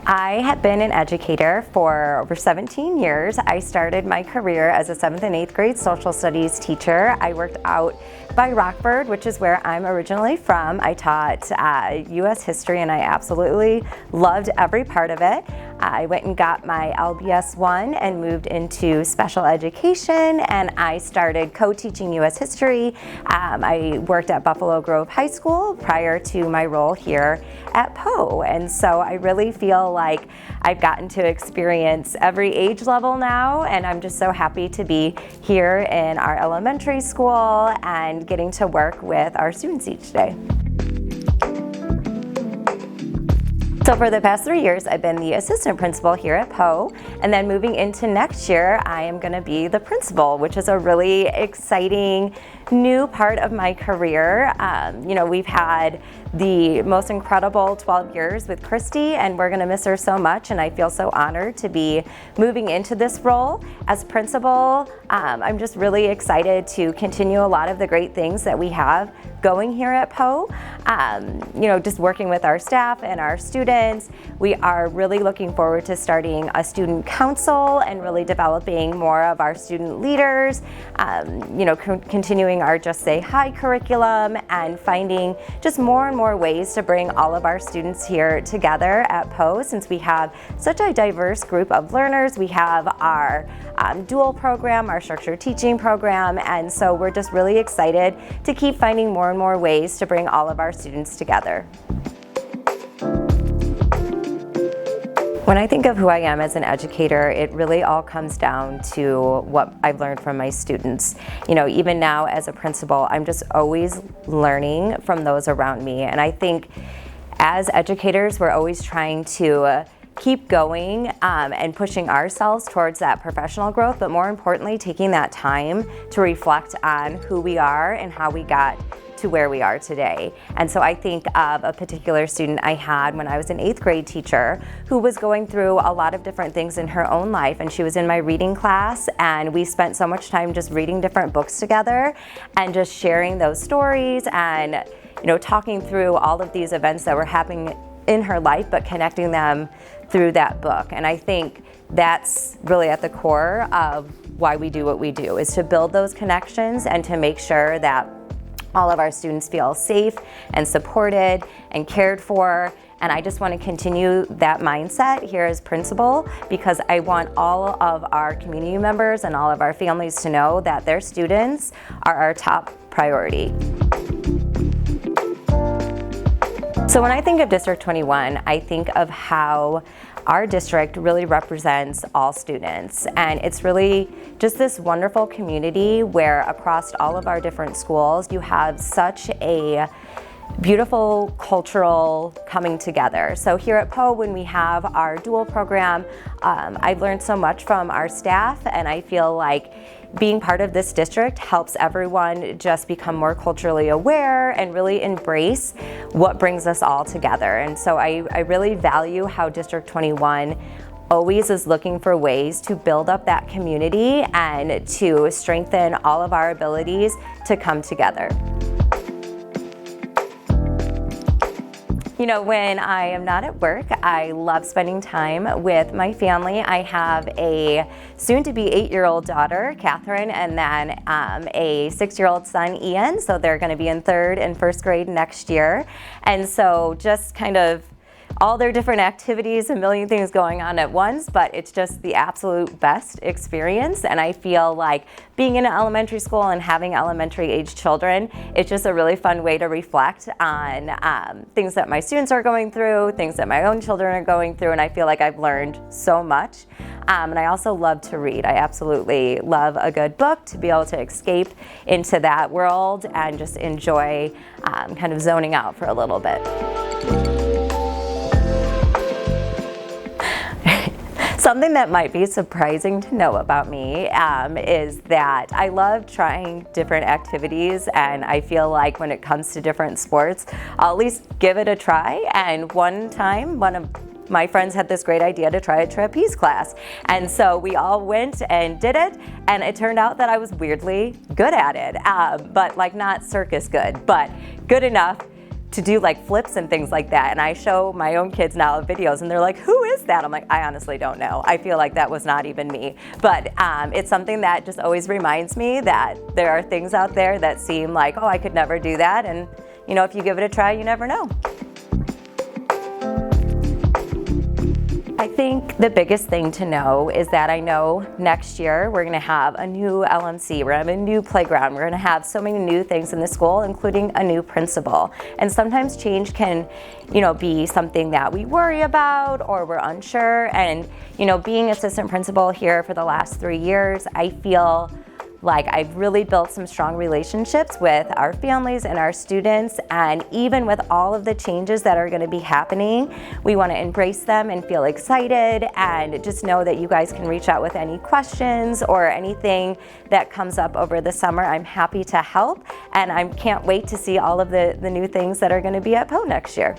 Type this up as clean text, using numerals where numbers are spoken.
I have been an educator for over 17 years. I started my career as a 7th and 8th grade social studies teacher. I worked out by Rockford, which is where I'm originally from. I taught U.S. history and I absolutely loved every part of it. I went and got my LBS 1 and moved into special education, and I started co-teaching U.S. history. I worked at Buffalo Grove High School prior to my role here at Poe, and so I really feel like I've gotten to experience every age level now, and I'm just so happy to be here in our elementary school and getting to work with our students each day. So for the past 3 years, I've been the assistant principal here at Poe, and then moving into next year, I am going to be the principal, which is a really exciting new part of my career. We've had the most incredible 12 years with Christy, and we're going to miss her so much, and I feel so honored to be moving into this role as principal. I'm just really excited to continue a lot of the great things that we have going here at Poe. Just working with our staff and our students. We are really looking forward to starting a student council and really developing more of our student leaders, continuing our Just Say Hi curriculum and finding just more and more ways to bring all of our students here together at Poe. Since we have such a diverse group of learners, we have our dual program, our structured teaching program, and so we're just really excited to keep finding more and more ways to bring all of our students together. When I think of who I am as an educator, it really all comes down to what I've learned from my students. Even now as a principal, I'm just always learning from those around me. And I think as educators, we're always trying to keep going and pushing ourselves towards that professional growth, but more importantly, taking that time to reflect on who we are and how we got to where we are today. And so I think of a particular student I had when I was an 8th grade teacher who was going through a lot of different things in her own life, and she was in my reading class, and we spent so much time just reading different books together and just sharing those stories and talking through all of these events that were happening in her life, but connecting them through that book. And I think that's really at the core of why we do what we do, is to build those connections and to make sure that all of our students feel safe and supported and cared for. And I just want to continue that mindset here as principal, because I want all of our community members and all of our families to know that their students are our top priority. So when I think of District 21, I think of how our district really represents all students, and it's really just this wonderful community where across all of our different schools you have such a beautiful cultural coming together. So here at Poe, when we have our dual program, I've learned so much from our staff, and I feel like being part of this district helps everyone just become more culturally aware and really embrace what brings us all together. And so I really value how District 21 always is looking for ways to build up that community and to strengthen all of our abilities to come together. When I am not at work, I love spending time with my family. I have a soon-to-be 8-year-old daughter, Catherine, and then a 6-year-old son, Ian. So they're going to be in 3rd and 1st grade next year. And so just kind of all their different activities, a million things going on at once, but it's just the absolute best experience. And I feel like being in an elementary school and having elementary age children, it's just a really fun way to reflect on things that my students are going through, things that my own children are going through, and I feel like I've learned so much. And I also love to read. I absolutely love a good book, to be able to escape into that world and just enjoy kind of zoning out for a little bit. Something that might be surprising to know about me is that I love trying different activities, and I feel like when it comes to different sports, I'll at least give it a try. And one time, one of my friends had this great idea to try a trapeze class, and so we all went and did it, and it turned out that I was weirdly good at it, but like not circus good, but good enough to do like flips and things like that. And I show my own kids now videos and they're like, who is that? I'm like, I honestly don't know. I feel like that was not even me. But it's something that just always reminds me that there are things out there that seem like, oh, I could never do that. And you know, if you give it a try, you never know. I think the biggest thing to know is that I know next year we're going to have a new LMC, we're going to have a new playground, we're going to have so many new things in the school, including a new principal. And sometimes change can, you know, be something that we worry about or we're unsure. And, you know, being assistant principal here for the last 3 years, I feel like I've really built some strong relationships with our families and our students, and even with all of the changes that are going to be happening, we want to embrace them and feel excited, and just know that you guys can reach out with any questions or anything that comes up over the summer. I'm happy to help, and I can't wait to see all of the new things that are going to be at Poe next year.